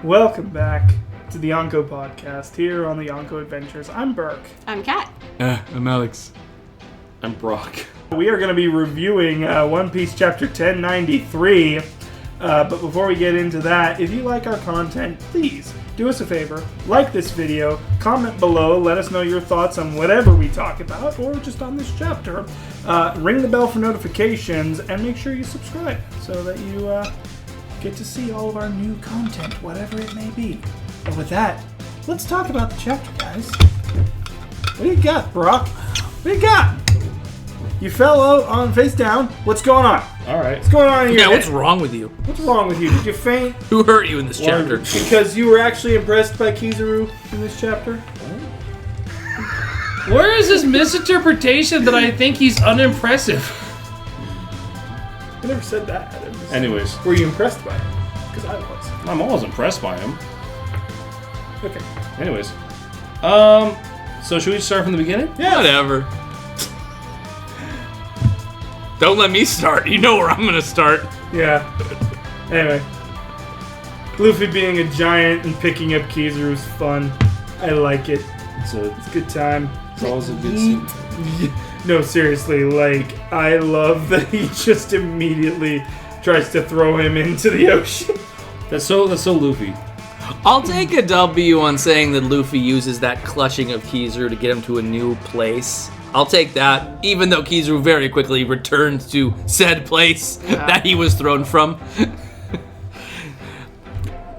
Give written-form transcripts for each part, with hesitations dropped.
Welcome back to the Yonko Podcast here on the Yonko Adventures. I'm Burke. I'm Kat. I'm Alex. I'm Brock. We are going to be reviewing One Piece Chapter 1093. But before we get into that, if you like our content, please do us a favor, like this video, comment below, let us know your thoughts on whatever we talk about, or just on this chapter. Ring the bell for notifications, and make sure you subscribe so that you get to see all of our new content, whatever it may be. And with that, let's talk about the chapter, guys. What do you got, Brock? What do you got? You fell out on face down. What's going on? All right. What's going on in your head? What's wrong with you? What's wrong with you? Did you faint? Who hurt you in this chapter? Because you were actually impressed by Kizaru in this chapter? Where is this misinterpretation that I think he's unimpressive? I never said that. Anyways. Were you impressed by him? Because I was. I'm always impressed by him. Okay. Anyways. So should we start from the beginning? Yeah. Whatever. Don't let me start. You know where I'm going to start. Yeah. Anyway. Luffy being a giant and picking up Kizaru's fun. I like it. It's a good time. It's always a good scene. No, seriously, like, I love that he just immediately tries to throw him into the ocean. That's so Luffy. I'll take a W on saying that Luffy uses that clutching of Kizaru to get him to a new place. I'll take that, even though Kizaru very quickly returns to said place that he was thrown from.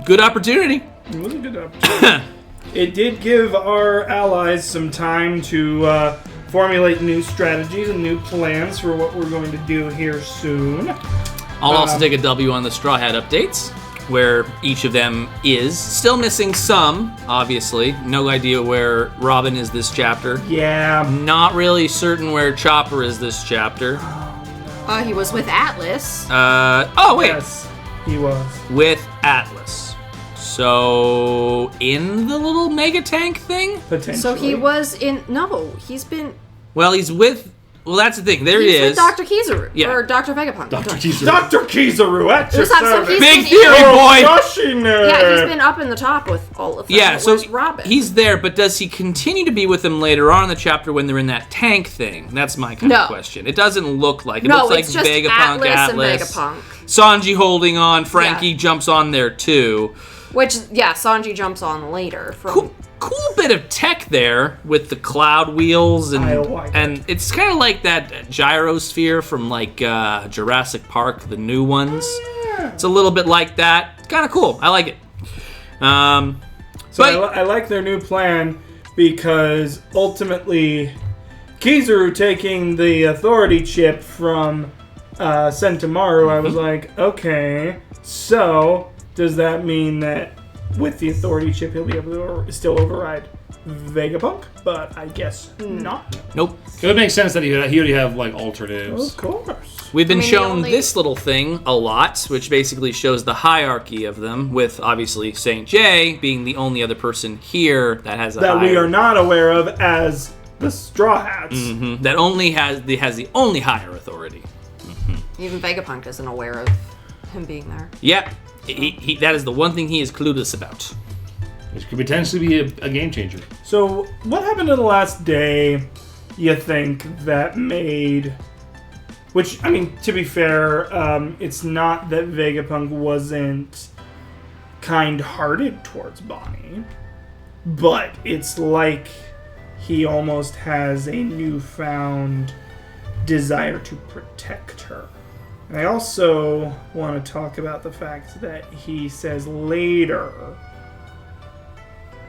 Good opportunity. It was a good opportunity. It did give our allies some time to formulate new strategies and new plans for what we're going to do here soon. I'll also take a W on the Straw Hat updates, where each of them is. Still missing some, obviously. No idea where Robin is this chapter. Yeah. Not really certain where Chopper is this chapter. He was with Atlas. Oh, wait. Yes, he was. With Atlas. So, in the little mega tank thing? Potentially. So he was in... No, he's been... Well, he's with... Well, that's the thing. There he He's is. with Dr. Kizaru. Yeah. Or Dr. Vegapunk. Dr. Kizaru. Dr. Kizaru at your service. Big theory, boy! Yeah, he's been up in the top with all of them. Yeah, so Where's Robin? he's there, but does he continue to be with them later on in the chapter when they're in that tank thing? That's my kind of question. It doesn't look like it. No, Looks it's like just Vegapunk, Atlas and Vegapunk. Sanji holding on. Franky jumps on there too. Which, yeah, Sanji jumps on later. From Cool bit of tech there with the cloud wheels and I like and it's kind of like that gyrosphere from like Jurassic Park, the new ones. Yeah. It's a little bit like that. It's kind of cool. I like it. So I like their new plan because ultimately Kizaru taking the authority chip from Sentomaru, I was like, okay, so does that mean that with the authority chip he'll be able to still override Vegapunk? But I guess not. Nope. It would make sense that he would have like alternatives. Of course. We've been I mean, shown this little thing a lot, which basically shows the hierarchy of them, with obviously St. J being the only other person here that has a That we are not aware of as the Straw Hats. Mm-hmm. That only has the only higher authority. Even Vegapunk isn't aware of him being there. Yep. He that is the one thing he is clueless about. Which could potentially be a game changer. So, what happened in the last day, you think, that made... Which, I mean, to be fair, it's not that Vegapunk wasn't kind-hearted towards Bonney, but it's like he almost has a newfound desire to protect her. And I also want to talk about the fact that he says later...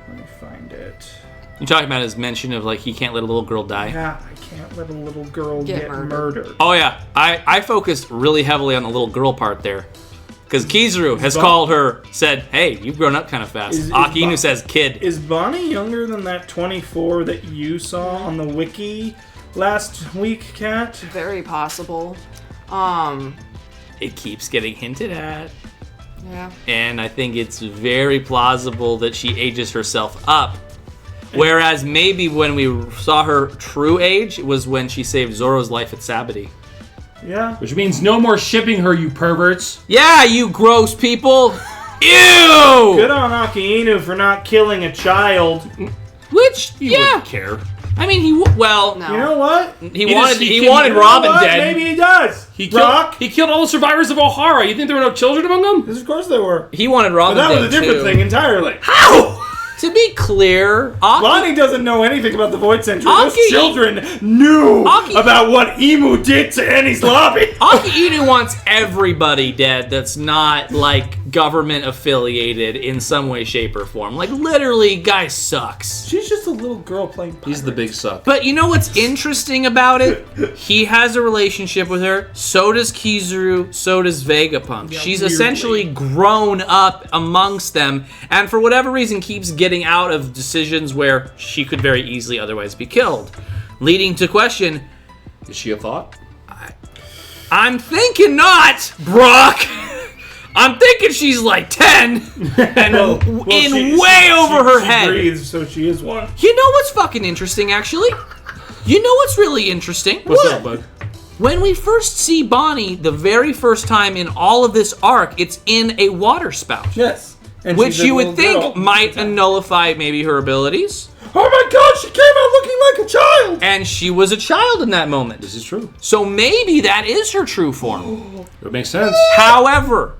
Let me find it. You're talking about his mention of like he can't let a little girl die? Yeah, I can't let a little girl get murdered. Oh yeah, I focused really heavily on the little girl part there. Because Kizaru has called her, said, hey, you've grown up kind of fast. Akinu says kid. Is Bonney younger than that 24 that you saw on the wiki last week, Kat? Very possible. It keeps getting hinted at. Yeah. And I think it's very plausible that she ages herself up. Whereas maybe when we saw her true age, it was when she saved Zoro's life at Sabati. Yeah. Which means no more shipping her, you perverts. Yeah, you gross people. Ew! Good on Aki Inu for not killing a child. Which, He yeah. wouldn't care. I mean, No. You know what? he wanted You know Robin what? dead. Maybe he does. He Rock. killed all the survivors of O'Hara. You think there were no children among them? Yes, of course there were. He wanted But Robin that dead was a different too. thing entirely. How? To be clear, Bonney doesn't know anything about the Void Century. Those Aki- children knew Aki- about what Emu did to Annie's lobby. Aki Inu wants everybody dead that's not, like, government affiliated in some way, shape, or form. Like, literally, guy sucks. She's just a little girl playing pirates. He's the big suck. But you know what's interesting about it? He has a relationship with her. So does Kizaru. So does Vegapunk. Yeah, She's weirdly. essentially grown up amongst them, and for whatever reason keeps getting out of decisions where she could very easily otherwise be killed. Leading to question, Is she a thought? I'm thinking not, Brock. I'm thinking she's like 10 and way over her she head. breathes, so she is one. You know what's fucking interesting, actually? You know what's really interesting? What's up, bud? When we first see Bonney, the very first time in all of this arc, it's in a water spout. Yes. And Which she's a you would little think girl. might nullify maybe her abilities. Oh my god, she came out looking like a child! And she was a child in that moment. This is true. So maybe that is her true form. It makes sense. However,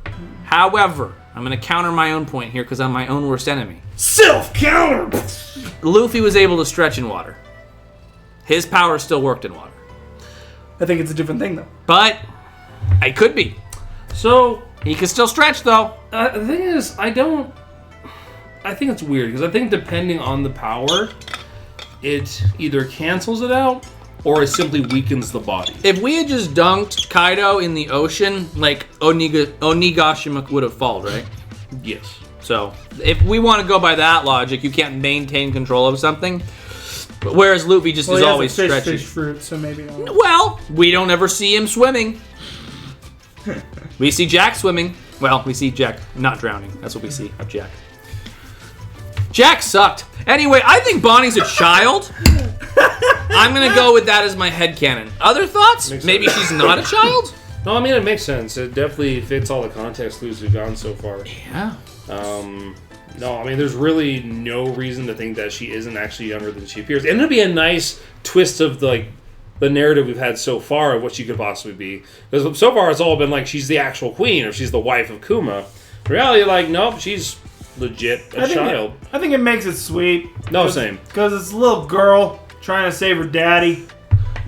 I'm going to counter my own point here because I'm my own worst enemy. Self-counter! Luffy was able to stretch in water. His power still worked in water. I think it's a different thing, though. But I could be. So, He could still stretch, though. the thing is, I think it's weird, because I think depending on the power, it either cancels it out, or it simply weakens the body. If we had just dunked Kaido in the ocean, like Onigashima would have fallen, right? Yes. So, if we want to go by that logic, you can't maintain control of something. But whereas Luffy just is always stretching. Fish fruit, so maybe not. Well, we don't ever see him swimming. We see Jack swimming. Well, we see Jack not drowning. That's what we see of Jack. Jack sucked. Anyway, I think Bonnie's a child. I'm going to go with that as my headcanon. Other thoughts? Makes Maybe sense. she's not a child? No, I mean, it makes sense. It definitely fits all the context clues we've gone so far. Yeah. No, I mean, there's really no reason to think that she isn't actually younger than she appears. And it'd be a nice twist of the narrative we've had so far of what she could possibly be. Because so far it's all been like she's the actual queen or she's the wife of Kuma. In reality, nope, she's legit a child. I think it makes it sweet. No, same. Because it's a little girl trying to save her daddy.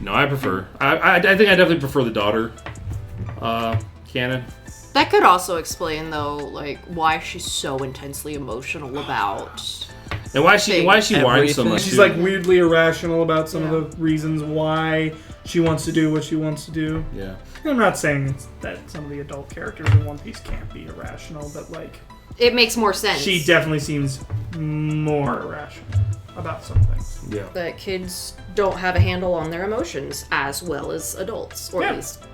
No, I prefer. I think I definitely prefer the daughter canon. That could also explain, though, why she's so intensely emotional about. And why she whines so Everything. much. She's too. weirdly irrational about some of the reasons why she wants to do what she wants to do. Yeah. I'm not saying that some of the adult characters in One Piece can't be irrational, but It makes more sense. she definitely seems more irrational about some things. Yeah. That kids don't have a handle on their emotions as well as adults, or Yeah. at least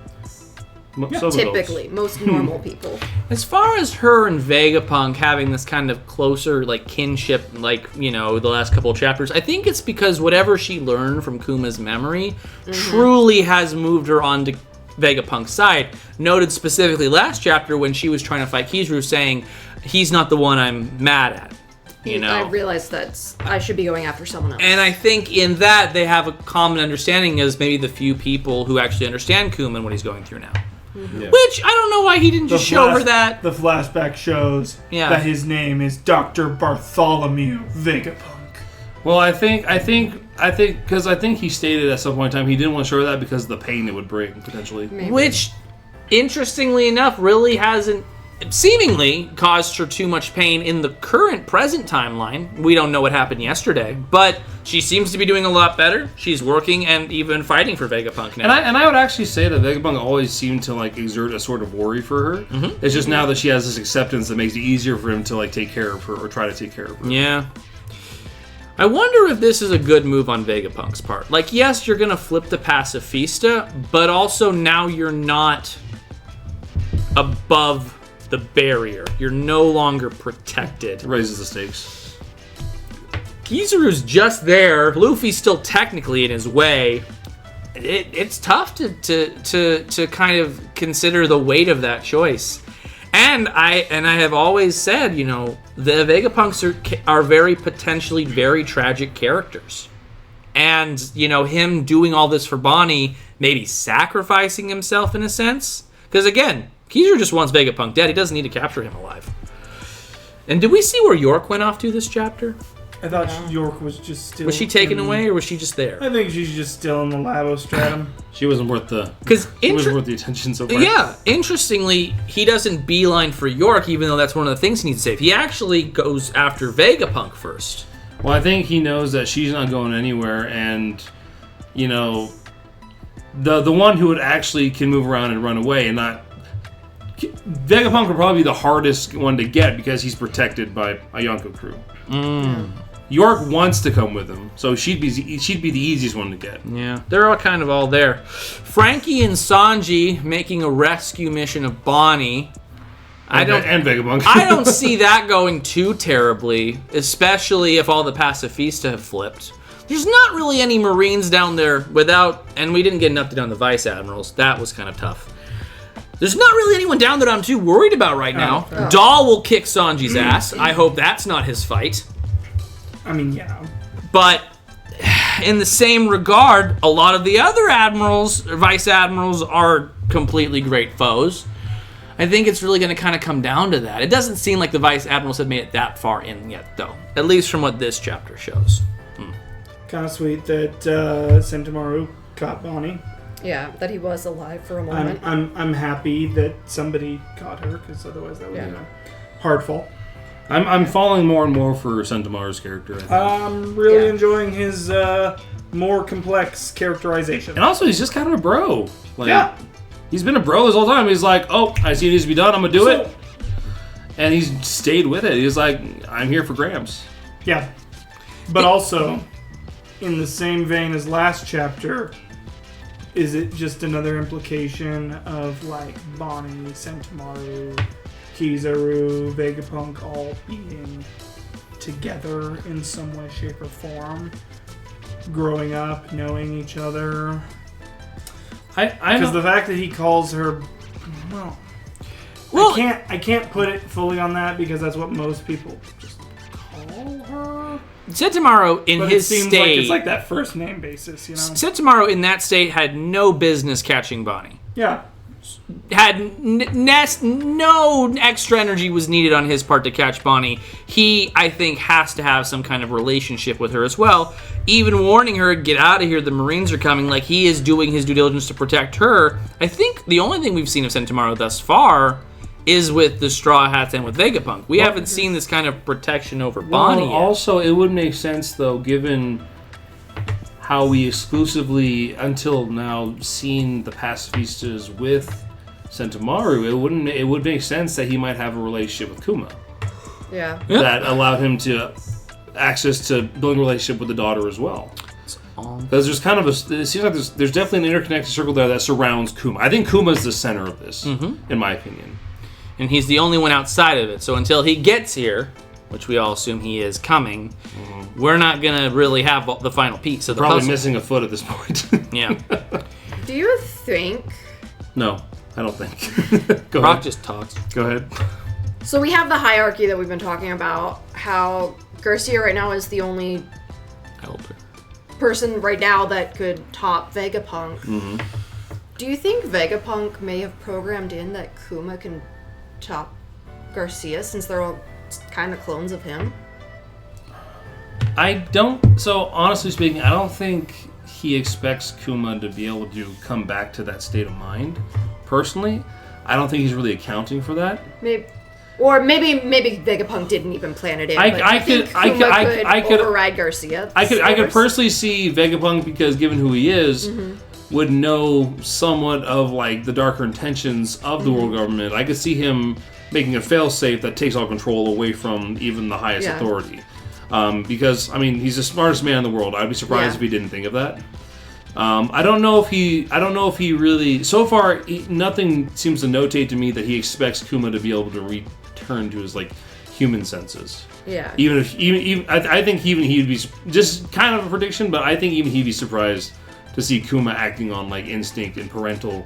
Some typically most normal people. As far as her and Vegapunk having this kind of closer, kinship, the last couple of chapters, I think it's because whatever she learned from Kuma's memory truly has moved her onto Vegapunk's side. Noted specifically last chapter when she was trying to fight Kizaru, saying, he's not the one I'm mad at. I realized that I should be going after someone else. And I think in that they have a common understanding as maybe the few people who actually understand Kuma and what he's going through now. Yeah. Which, I don't know why he didn't just show her that. The flashback shows Yeah. that his name is Dr. Bartholomew Vegapunk. Well, I think he stated at some point in time he didn't want to show her that because of the pain it would bring potentially. Maybe. Which, interestingly enough, really hasn't seemingly caused her too much pain in the current present timeline. We don't know what happened yesterday, but she seems to be doing a lot better. She's working and even fighting for Vegapunk now. And I would actually say that Vegapunk always seemed to exert a sort of worry for her. Mm-hmm. It's just now that she has this acceptance that makes it easier for him to take care of her or try to take care of her. Yeah. I wonder if this is a good move on Vegapunk's part. Yes, you're going to flip the pacifista, but also now you're not above the barrier. You're no longer protected. It raises the stakes. Kizaru's just there. Luffy's still technically in his way. It's tough to kind of consider the weight of that choice. And I have always said, the Vegapunks are very potentially very tragic characters. And, him doing all this for Bonney, maybe sacrificing himself in a sense. Because again, Kizaru just wants Vegapunk dead. He doesn't need to capture him alive. And did we see where York went off to this chapter? I thought York was just still... Was she taken away, or was she just there? I think she's just still in the Fabriostratum. She wasn't worth the attention so far. Yeah, interestingly, he doesn't beeline for York, even though that's one of the things he needs to save. He actually goes after Vegapunk first. Well, I think he knows that she's not going anywhere, and, the one who would actually can move around and run away and not... Vegapunk would probably be the hardest one to get because he's protected by a Yonko crew. York wants to come with him, so she'd be the easiest one to get. Yeah, they're all kind of all there. Franky and Sanji making a rescue mission of Bonney. And Vegapunk. I don't see that going too terribly, especially if all the Pacifista have flipped. There's not really any Marines down there and we didn't get an update on the Vice Admirals. That was kind of tough. There's not really anyone down that I'm too worried about right now. Oh. Dahl will kick Sanji's ass. I hope that's not his fight. I mean, yeah. But in the same regard, a lot of the other admirals, or vice admirals, are completely great foes. I think it's really going to kind of come down to that. It doesn't seem like the vice admirals have made it that far in yet, though. At least from what this chapter shows. Kind of sweet that Sentomaru caught Bonney. Yeah, that he was alive for a moment. I'm happy that somebody caught her, because otherwise that would be a hard fall. I'm falling more and more for Sentomaru's character, I think. I'm really enjoying his more complex characterization. And also, he's just kind of a bro. He's been a bro this whole time. He's like, I see it needs to be done, I'm going to do it. And he's stayed with it. He's like, I'm here for Gramps. Yeah. But also, in the same vein as last chapter, is it just another implication of, Bonney, Sentomaru, Kizaru, Vegapunk all being together in some way, shape, or form? Growing up, knowing each other? Because the fact that he calls her... Well, I can't put it fully on that because that's what most people just call her. Sentomaru in his state... like it's like that first name basis, Sentomaru in that state had no business catching Bonney. Yeah. Had no extra energy was needed on his part to catch Bonney. He, I think, has to have some kind of relationship with her as well. Even warning her, get out of here, the Marines are coming, like he is doing his due diligence to protect her. I think the only thing we've seen of Sentomaru thus far is with the Straw Hats and with Vegapunk. We haven't seen this kind of protection over Bonney yet. Also, it would make sense, though, given how we exclusively, until now, seen the Pacifistas with Sentomaru, it would make sense that he might have a relationship with Kuma. Yeah. That allowed him to access to building a relationship with the daughter as well. Because there's kind of it seems like there's definitely an interconnected circle there that surrounds Kuma. I think Kuma's the center of this, in my opinion. And he's the only one outside of it. So until he gets here, which we all assume he is coming, we're not going to really have the final piece of the Probably puzzle. missing a foot at this point. Yeah. Do you think... No, I don't think. Go Brock ahead. just talks. Go ahead. So we have the hierarchy that we've been talking about, how Garcia right now is the only person right now that could top Vegapunk. Do you think Vegapunk may have programmed in that Kuma can top Garcia since they're all kind of clones of him? I don't... So, honestly speaking, I don't think he expects Kuma to be able to come back to that state of mind. Personally, I don't think he's really accounting for that. Maybe Vegapunk didn't even plan it in. I could override Garcia. I could personally see Vegapunk, because given who he is, would know somewhat of the darker intentions of the world government. I could see him making a failsafe that takes all control away from even the highest authority. Because he's the smartest man in the world. I'd be surprised if he didn't think of that. I don't know if he really. So far, nothing seems to notate to me that he expects Kuma to be able to return to his human senses. Yeah. I think even he'd be just kind of a prediction, but I think even he'd be surprised to see Kuma acting on instinct and parental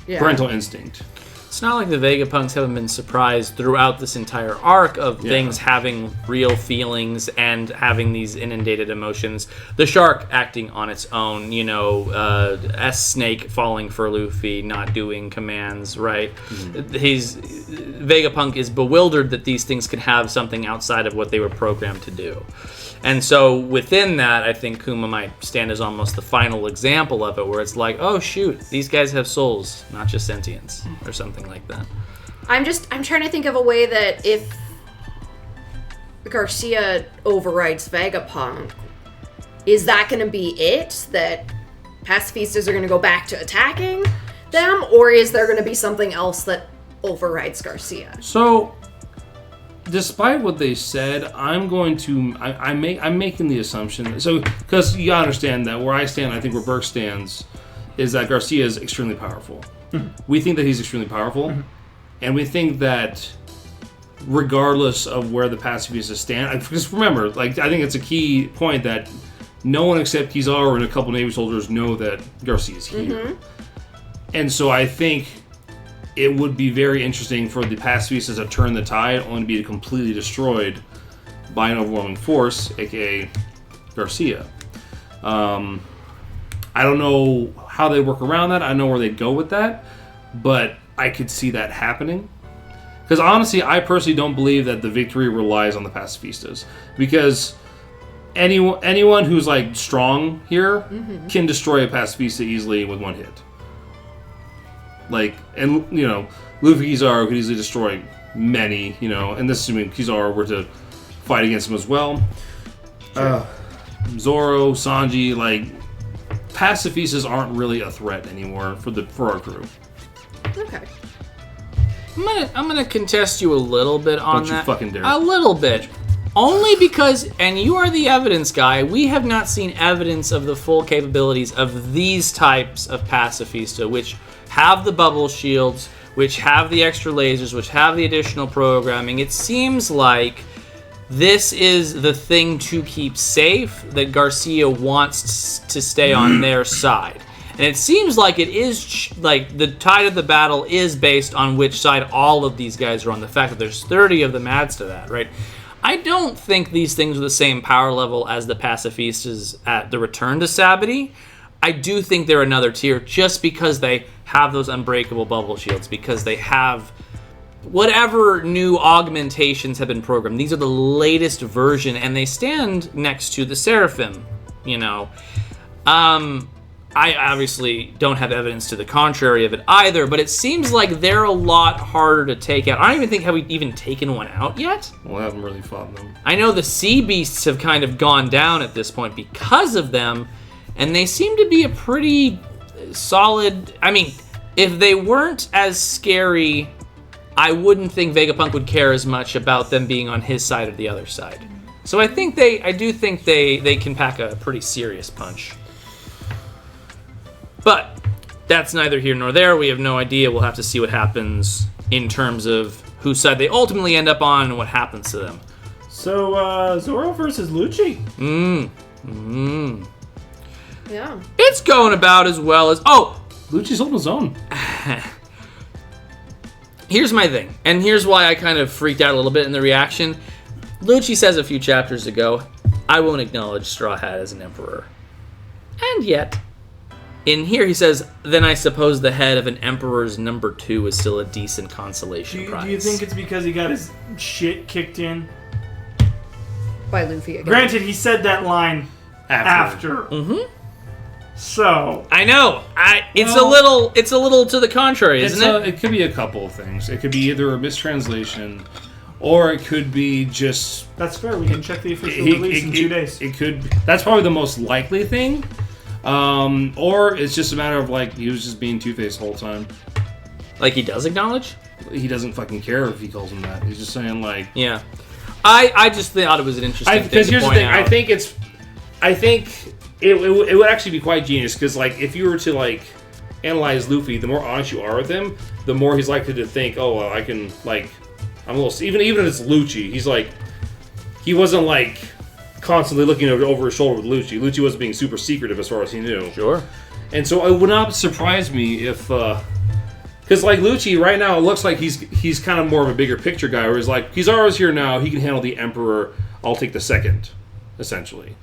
instinct. It's not like the Vegapunks haven't been surprised throughout this entire arc of things having real feelings and having these inundated emotions. The shark acting on its own, S-Snake falling for Luffy, not doing commands, right? Vegapunk is bewildered that these things can have something outside of what they were programmed to do. And so within that, I think Kuma might stand as almost the final example of it, where it's like, oh shoot, these guys have souls, not just sentience, or something like that. I'm trying to think of a way that if Garcia overrides Vegapunk, is that going to be it? That pacifistas are going to go back to attacking them? Or is there going to be something else that overrides Garcia? So, despite what they said, I'm making the assumption. So, because you understand that where I stand, I think where Burke stands, is that Garcia is extremely powerful. We think that he's extremely powerful, and we think that regardless of where the pacifistas stand, just remember, I think it's a key point that no one except Kizaru and a couple Navy soldiers know that Garcia's here. And so I think it would be very interesting for the pacifistas to turn the tide, only to be completely destroyed by an overwhelming force, aka Garcia. I don't know how they work around that. I don't know where they'd go with that, but I could see that happening. Because honestly, I personally don't believe that the victory relies on the pacifistas, because anyone who's strong here can destroy a pacifista easily with one hit. Luffy Kizaru could easily destroy many, and this assuming Kizaru were to fight against him as well. Zoro, Sanji, pacifistas aren't really a threat anymore for our crew. Okay. I'm gonna contest you a little bit on that. Don't you fucking dare. A little bit. Only because, and you are the evidence guy, we have not seen evidence of the full capabilities of these types of pacifista, which have the bubble shields, which have the extra lasers, which have the additional programming. It seems like this is the thing to keep safe, that Garcia wants to stay on their side. And it seems like it is, the tide of the battle is based on which side all of these guys are on. The fact that there's 30 of them adds to that, right? I don't think these things are the same power level as the pacifistas at the return to Sabity. I do think they're another tier just because they have those unbreakable bubble shields, because they have whatever new augmentations have been programmed. These are the latest version, and they stand next to the Seraphim, I obviously don't have evidence to the contrary of it either, but it seems like they're a lot harder to take out. I don't even think have we even taken one out yet. Well, I haven't really fought them. I know the sea beasts have kind of gone down at this point because of them, and they seem to be a pretty solid... I mean, if they weren't as scary, I wouldn't think Vegapunk would care as much about them being on his side or the other side. So I do think they can pack a pretty serious punch. But that's neither here nor there. We have no idea. We'll have to see what happens in terms of whose side they ultimately end up on and what happens to them. So, Zoro versus Lucci. Yeah. It's going about as well as... Oh! Lucci's holding his own. Here's my thing, and here's why I kind of freaked out a little bit in the reaction. Lucci says a few chapters ago, I won't acknowledge Straw Hat as an emperor. And yet... in here, he says, then I suppose the head of an emperor's number 2 is still a decent consolation prize. Do you think it's because he got his shit kicked in? By Luffy again. Granted, he said that line after. Mm-hmm. So I know. It's a little to the contrary, isn't it? It could be a couple of things. It could be either a mistranslation, or it could be just... That's fair. We can check the official release in 2 days. It could... That's probably the most likely thing. Or it's just a matter of he was just being two-faced the whole time. He does acknowledge? He doesn't fucking care if he calls him that. He's just saying yeah. I just thought it was an interesting thing to point out. Because here's the thing. I think it would actually be quite genius, because if you were to analyze Luffy, the more honest you are with him, the more he's likely to think, oh well, I can I'm a little, even if it's Lucci, he's he wasn't constantly looking over his shoulder with Lucci. Lucci wasn't being super secretive as far as he knew. Sure. And so it would not surprise me if, Because like Lucci, right now it looks like he's kind of more of a bigger picture guy, where he's like, Kizaru's here now, he can handle the Emperor, I'll take the second, essentially.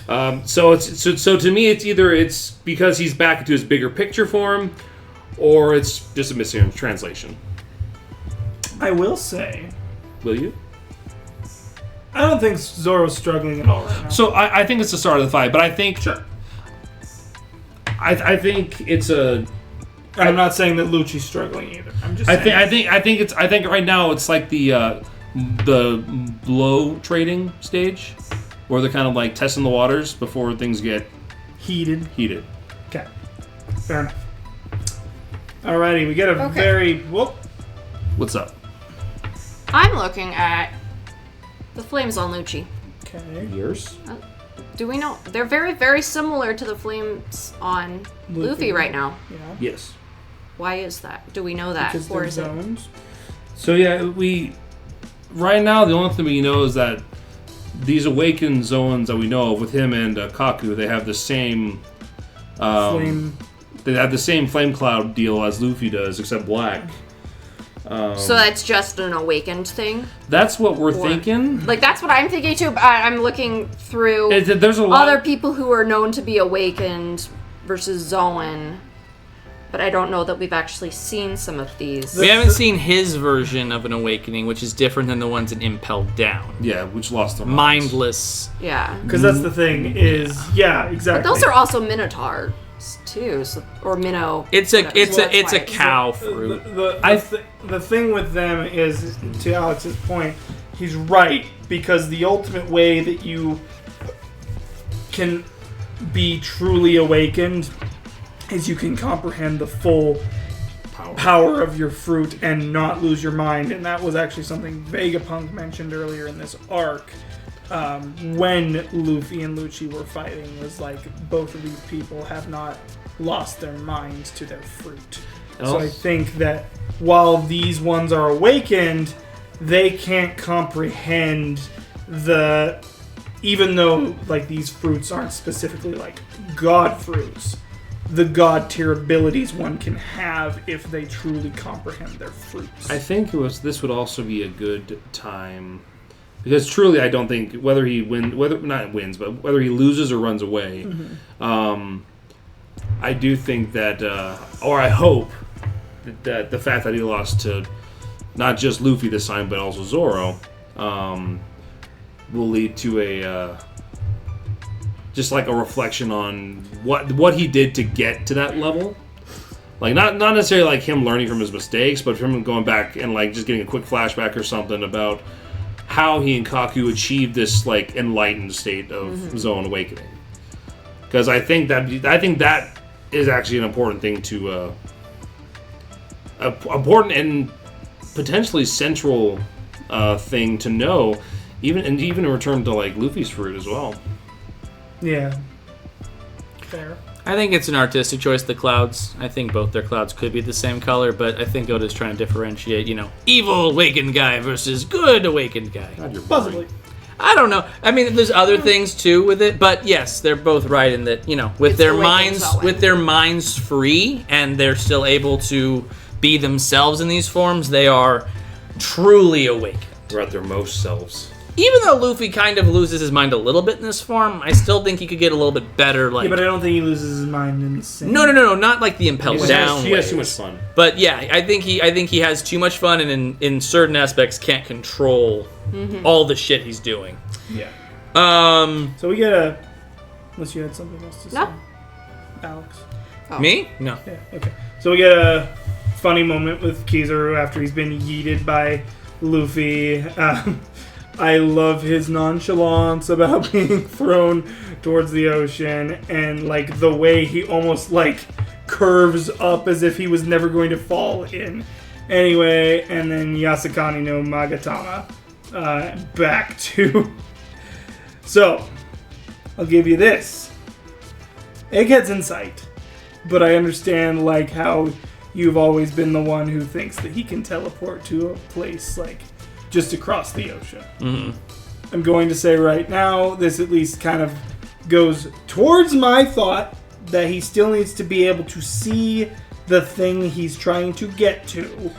So to me, it's because he's back into his bigger picture form, or it's just a mistranslation. I will say, Will you? I don't think Zoro's struggling at all right now. So I think it's the start of the fight, but I think I think it's a. I'm not saying that Lucci's struggling either. I'm just saying. I think right now it's like the low trading stage, where they're kind of like testing the waters before things get heated. Okay. Fair enough. Alrighty, we get a very What's up? I'm looking at the flames on Lucci. Okay. Yours? Do we know? They're very, very similar to the flames on Luffy right now. Yeah. Yes. Why is that? Do we know that? Because Or they're is it? zones. So yeah, right now the only thing we know is that these awakened zones that we know of with him and Kaku, they have the same Flame. They have the same flame cloud deal as Luffy does, except black. So that's just an awakened thing? That's what we're thinking. Like, that's what I'm thinking too, but I'm looking through There's a lot. other people who are known to be awakened versus Zoan, but I don't know that we've actually seen some of these. We haven't seen his version of an awakening, which is different than the ones in Impelled Down. Yeah, which lost their minds. Mindless. Yeah. Because that's the thing is, exactly. But those are also Minotaurs too, so, or Minnow. It's a cow fruit. The thing with them is, to Alex's point, he's right, because the ultimate way that you can be truly awakened is you can comprehend the full power of your fruit and not lose your mind. And that was actually something Vegapunk mentioned earlier in this arc. When Luffy and Lucci were fighting, was like, both of these people have not lost their minds to their fruit. So I think that while these ones are awakened, they can't comprehend even though like these fruits aren't specifically like god fruits, the god tier abilities one can have if they truly comprehend their fruits. I think this would also be a good time. Because truly, I don't think whether he whether he loses or runs away, I do think that, or I hope that the fact that he lost to not just Luffy this time, but also Zoro, will lead to just like a reflection on what he did to get to that level. Like not necessarily like him learning from his mistakes, but from him going back and like just getting a quick flashback or something about how he and Kaku achieved this like enlightened state of Zoan awakening. Because I think that is actually an important thing to important and potentially central thing to know, even in return to like Luffy's fruit as well. Yeah. Fair. I think it's an artistic choice, the clouds. I think both their clouds could be the same color, but I think Oda's trying to differentiate, evil awakened guy versus good awakened guy. God, you're Possibly. boring. I don't know. I mean, there's other things too with it, but yes, they're both right in that, with It's their minds free and they're still able to be themselves in these forms, they are truly awakened. They're at their most selves. Even though Luffy kind of loses his mind a little bit in this form, I still think he could get a little bit better. Like, Yeah, but I don't think he loses his mind in the same. No, not like the impelled down. He has ways. too much fun. But yeah, I think he has too much fun, and in certain aspects can't control all the shit he's doing. Yeah. So we get unless you had something else to say. No. Alex. Me? No. Yeah, okay. So we get a funny moment with Kizaru after he's been yeeted by Luffy. I love his nonchalance about being thrown towards the ocean, and like the way he almost like curves up as if he was never going to fall in. Anyway, and then Yasakani no Magatama back to... So, I'll give you this. Egghead's in sight, but I understand like how you've always been the one who thinks that he can teleport to a place like just across the ocean. I'm going to say right now, this at least kind of goes towards my thought that he still needs to be able to see the thing he's trying to get to,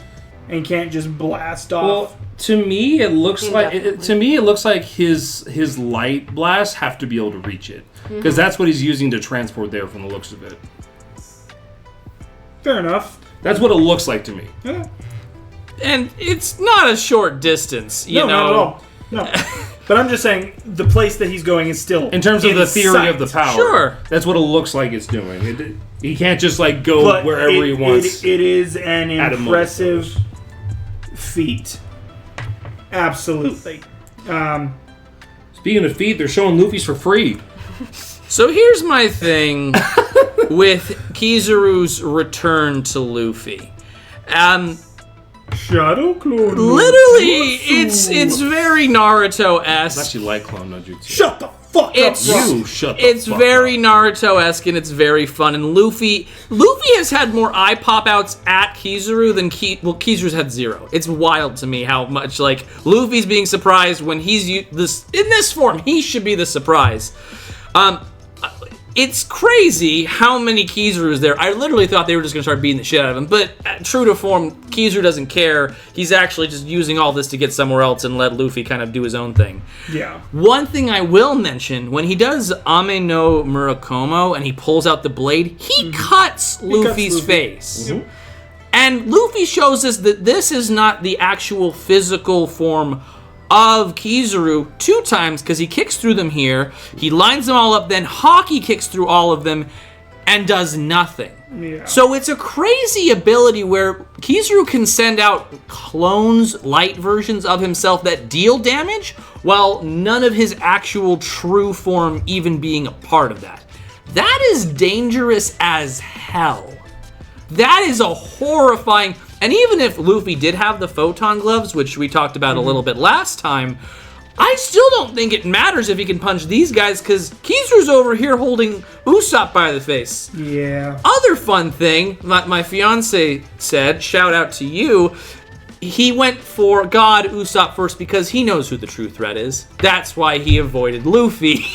and can't just blast off. Well, to me, it looks like his light blasts have to be able to reach it, because that's what he's using to transport there from the looks of it. Fair enough. That's what it looks like to me. Yeah. And it's not a short distance, you know. Not at all. No. But I'm just saying, the place that he's going is still In terms of the theory sight. of the power. Sure. That's what it looks like it's doing. He can't just, like, go wherever he wants. It is an at a moment. impressive feat. Absolutely. Speaking of feet, they're showing Luffy's for free. So here's my thing with Kizaru's return to Luffy. Shadow Clone. Literally, it's very Naruto-esque. I actually like Clone no Jutsu. Shut the fuck up, You shut the It's fuck very up. Naruto-esque and it's very fun. And Luffy has had more eye pop-outs at Kizaru than Kizaru's had 0. It's wild to me how much, like, Luffy's being surprised when he's in this form. He should be the surprise. It's crazy how many Kizarus there. I literally thought they were just going to start beating the shit out of him. But true to form, Kizaru doesn't care. He's actually just using all this to get somewhere else and let Luffy kind of do his own thing. Yeah. One thing I will mention, when he does Ame no Murakumo and he pulls out the blade, he cuts Luffy's Luffy. face. And Luffy shows us that this is not the actual physical form of Kizaru 2 times, because he kicks through them here, he lines them all up, then hockey kicks through all of them and does nothing. Yeah. So it's a crazy ability where Kizaru can send out clones, light versions of himself that deal damage, while none of his actual true form even being a part of that. That is dangerous as hell. That is a horrifying... And even if Luffy did have the photon gloves, which we talked about a little bit last time, I still don't think it matters if he can punch these guys, because Kizaru's over here holding Usopp by the face. Yeah. Other fun thing, my fiance said, shout out to you, he went for God Usopp first because he knows who the true threat is. That's why he avoided Luffy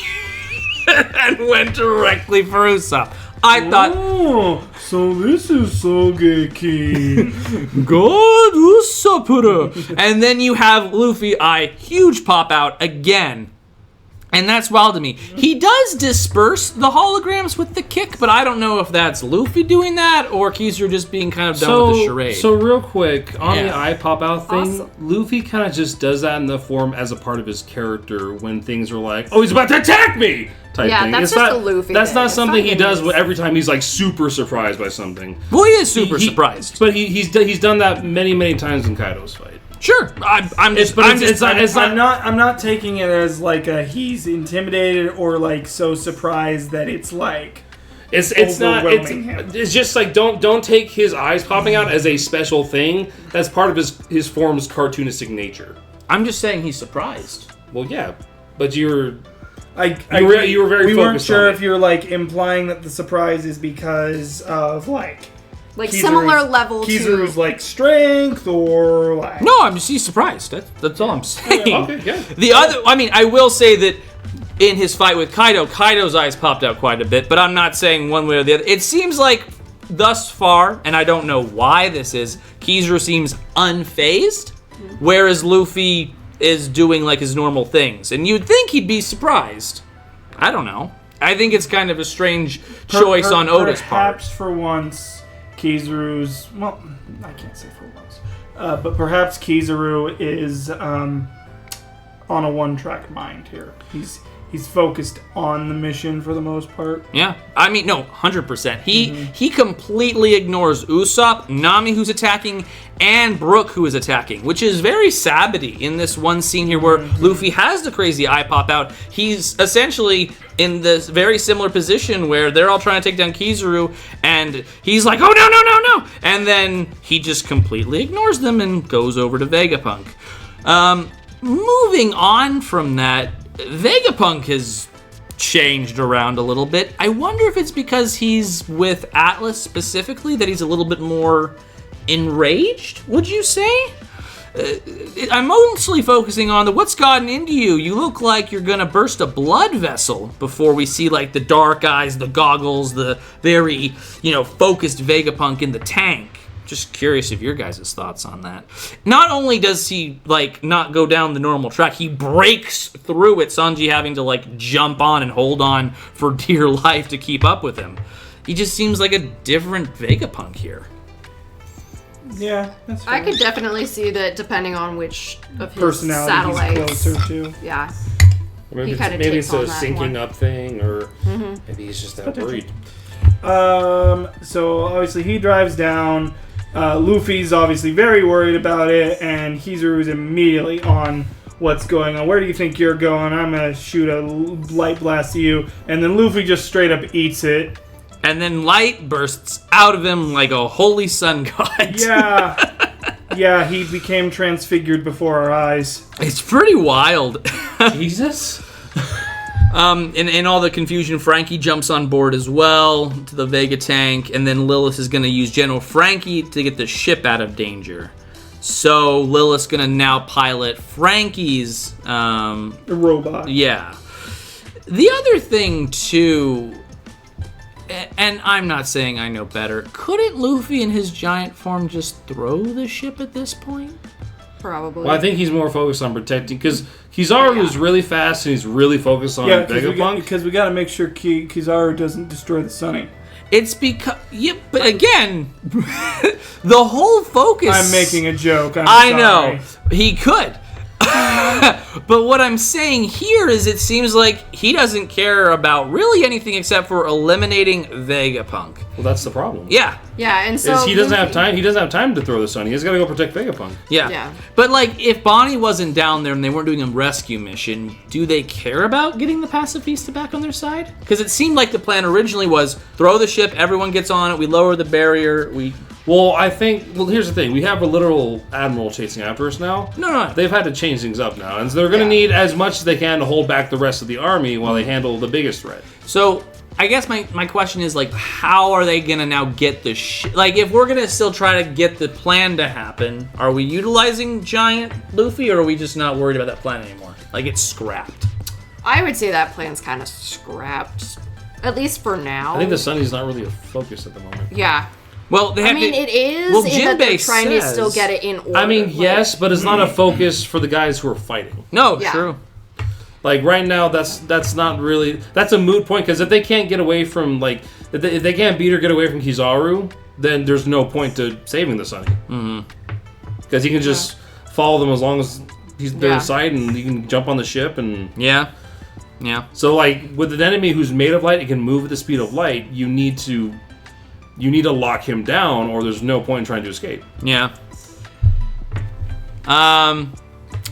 and went directly for Usopp. I thought... Oh, so this is Sogeki. God Usopp. And then you have Luffy, huge pop out again. And that's wild to me. He does disperse the holograms with the kick, but I don't know if that's Luffy doing that or Kizaru just being kind of done with the charade. So real quick, on the Yeah. eye pop out thing, Awesome. Luffy kind of just does that in the form as a part of his character when things are like, oh, he's about to attack me! Type Yeah, thing. that's It's just not, a Luffy That's thing. not It's something not he does his. every time he's like super surprised by something. Well, he is super He- surprised. But he's done that many times in Kaido's fight. Sure, I'm just I'm not taking it as like he's intimidated or like so surprised that it's like It's not. overwhelming him. It's just like don't take his eyes popping out as a special thing. That's part of his form's cartoonistic nature. I'm just saying he's surprised. Well, yeah, but you're. you were very We weren't focused sure on if it. you're like implying that the surprise is because of like similar level Kizaru's to... like strength or like No, he's surprised. That's all I'm saying. Okay, yeah. The other, I will say that in his fight with Kaido, Kaido's eyes popped out quite a bit, but I'm not saying one way or the other. It seems like thus far, and I don't know why this is, Kizaru seems unfazed, whereas Luffy is doing like his normal things. And you'd think he'd be surprised. I don't know. I think it's kind of a strange choice on Oda's part. Perhaps for once, Kizaru's... Well, I can't say for once. But perhaps Kizaru is on a one-track mind here. He's focused on the mission for the most part. Yeah, no, 100%. He completely ignores Usopp, Nami who's attacking, and Brook who is attacking, which is very Sabbaty in this one scene here where Luffy has the crazy eye pop out. He's essentially in this very similar position where they're all trying to take down Kizaru, and he's like, oh no, and then he just completely ignores them and goes over to Vegapunk. Moving on from that, Vegapunk has changed around a little bit. I wonder if it's because he's with Atlas specifically that he's a little bit more enraged, would you say? I'm mostly focusing on what's gotten into you. You look like you're gonna burst a blood vessel before we see like the dark eyes, the goggles, the very, focused Vegapunk in the tank. Just curious of your guys' thoughts on that. Not only does he not go down the normal track, he breaks through it, Sanji having to jump on and hold on for dear life to keep up with him. He just seems like a different Vegapunk here. Yeah, that's fair. I could definitely see that depending on which of his personality satellites. he's closer to. Yeah. Maybe He kinda maybe takes it's a on that syncing more. up thing, or maybe he's just that worried. So obviously he drives down. Luffy's obviously very worried about it, and Kizaru's immediately on what's going on. Where do you think you're going? I'm gonna shoot a light blast to you, and then Luffy just straight up eats it. And then light bursts out of him like a holy sun god. Yeah, he became transfigured before our eyes. It's pretty wild. Jesus? In all the confusion, Franky jumps on board as well to the Vega tank, and then Lilith is going to use General Franky to get the ship out of danger. So Lilith's going to now pilot Franky's... robot. Yeah. The other thing, too... And I'm not saying I know better. Couldn't Luffy in his giant form just throw the ship at this point? Probably. Well, I think he's more focused on protecting, because Kizaru is really fast and he's really focused on Vegapunk. Because we got to make sure Kizaru doesn't destroy the Sunny. It's because... Yeah, but again, the whole focus... I'm making a joke. I know. He could. But what I'm saying here is it seems like he doesn't care about really anything except for eliminating Vegapunk. Well, that's the problem. Yeah. Yeah, and so He doesn't have time. He doesn't have time to throw the sun. He's got to go protect Vegapunk. Yeah. But if Bonney wasn't down there and they weren't doing a rescue mission, do they care about getting the Pacifista back on their side? Because it seemed like the plan originally was throw the ship, everyone gets on it, we lower the barrier, Well, I think... Well, here's the thing. We have a literal admiral chasing after us now. No. They've had to change things up now. And so they're going to need as much as they can to hold back the rest of the army while they handle the biggest threat. So, I guess my question is, how are they going to now get the ship? If we're going to still try to get the plan to happen, are we utilizing Giant Luffy, or are we just not worried about that plan anymore? It's scrapped. I would say that plan's kind of scrapped, at least for now. I think the Sunny's not really a focus at the moment. Yeah. Well, it is. Well, in that they're Jinbei trying to says- still get it in order. I mean, yes, but it's not a focus for the guys who are fighting. No, Yeah. true. Right now, that's not really... That's a moot point, because if they can't get away from, if they can't beat or get away from Kizaru, then there's no point to saving the Sunny. Mm-hmm. Because he can just follow them as long as they're inside, and you can jump on the ship, and... Yeah. So, with an enemy who's made of light and can move at the speed of light, you need to lock him down, or there's no point in trying to escape. Yeah.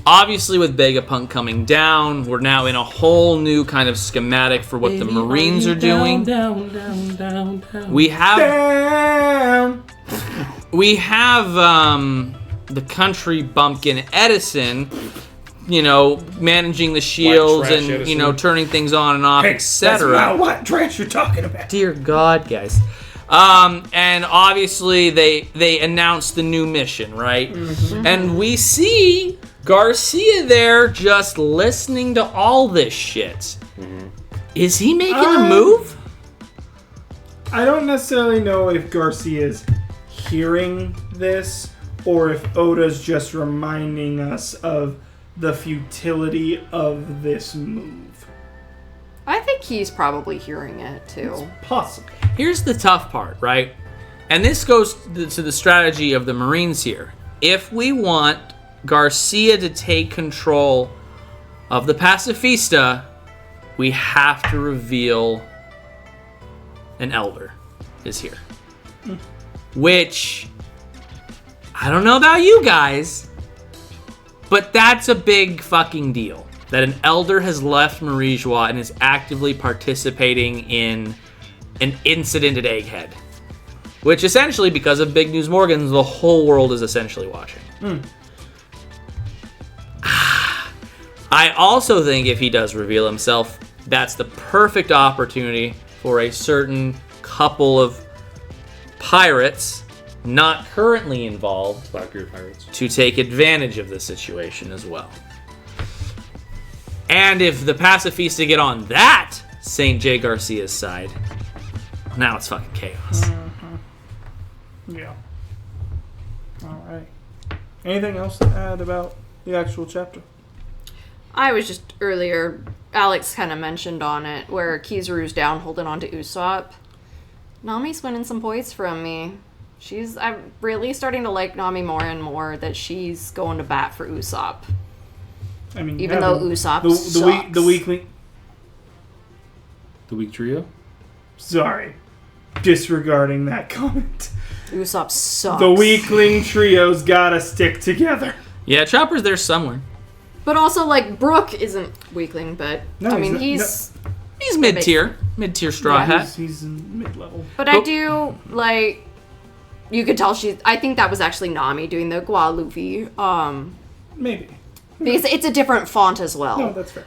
Obviously, with Vegapunk coming down, we're now in a whole new kind of schematic for what the Marines are doing. Down. We have Damn. the country bumpkin Edison, managing the shields Trash and Edison. turning things on and off, Hey, etc. that's not what trash you're talking about. Dear God, guys. And obviously they announced the new mission, right? Mm-hmm. And we see Garcia there just listening to all this shit. Mm-hmm. Is he making a move? I don't necessarily know if Garcia's hearing this or if Oda's just reminding us of the futility of this move. I think he's probably hearing it too. Possible. Here's the tough part, right? And this goes to the strategy of the Marines here. If we want Garcia to take control of the Pacifista, we have to reveal an elder is here. Which, I don't know about you guys, but that's a big fucking deal. That an elder has left Marijois and is actively participating in an incident at Egghead. Which essentially, because of Big News Morgan, the whole world is essentially watching. I also think if he does reveal himself, that's the perfect opportunity for a certain couple of pirates, not currently involved, Blackbeard pirates. to take advantage of the situation as well. And if the pacifista get on that St. J. Garcia's side, now it's fucking chaos. Yeah. All right. Anything else to add about the actual chapter? I was just earlier, Alex kind of mentioned on it, where Kizaru's down holding on to Usopp. Nami's winning some points from me. I'm really starting to like Nami more and more, that she's going to bat for Usopp. I mean, Even though Usopp sucks. The weakling. The weak trio? Sorry. Disregarding that comment. Usopp sucks. The weakling trio's gotta stick together. Yeah, Chopper's there somewhere. But also, like, Brook isn't weakling, but, No, I mean, he's He's mid-tier. Mid-tier straw hat. He's in mid-level. But I do, like, you could tell I think that was actually Nami doing the Gua Luffy. Maybe. Because it's a different font as well. No, that's fair.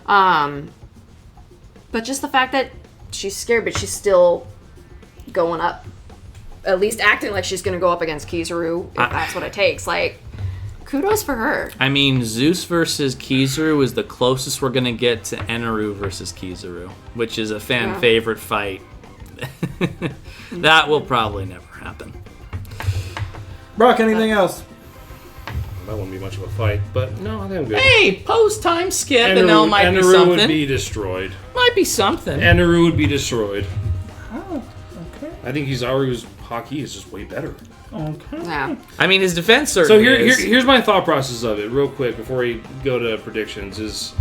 But just the fact that she's scared, but she's still going up. At least acting like she's going to go up against Kizaru, if that's what it takes. Like, kudos for her. I mean, Zeus versus Kizaru is the closest we're going to get to Eneru versus Kizaru, which is a fan favorite fight. That will probably never happen. Brock, anything else? That wouldn't be much of a fight, but no, I think I'm good. Hey, post-time skip, and now might be Eneru something. would be destroyed. Might be something. Eneru would be destroyed. Oh, okay. I think Kizaru's Haki is just way better. Okay. Yeah. I mean, his defense So certainly is. here's my thought process of it, real quick, before we go to predictions.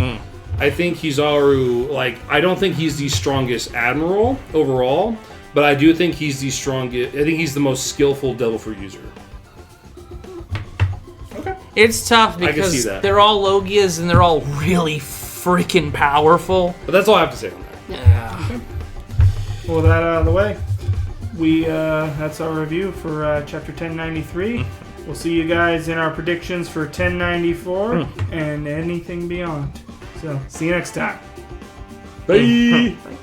I think Kizaru, I don't think he's the strongest admiral overall, but I do think he's the strongest. I think he's the most skillful devil fruit user. Okay. It's tough I can see because that. they're all Logias and they're all really freaking powerful. But that's all I have to say on that. Yeah. Okay. Well, with that out of the way, that's our review for chapter 1093. We'll see you guys in our predictions for 1094 and anything beyond. So, see you next time. Bye. Bye.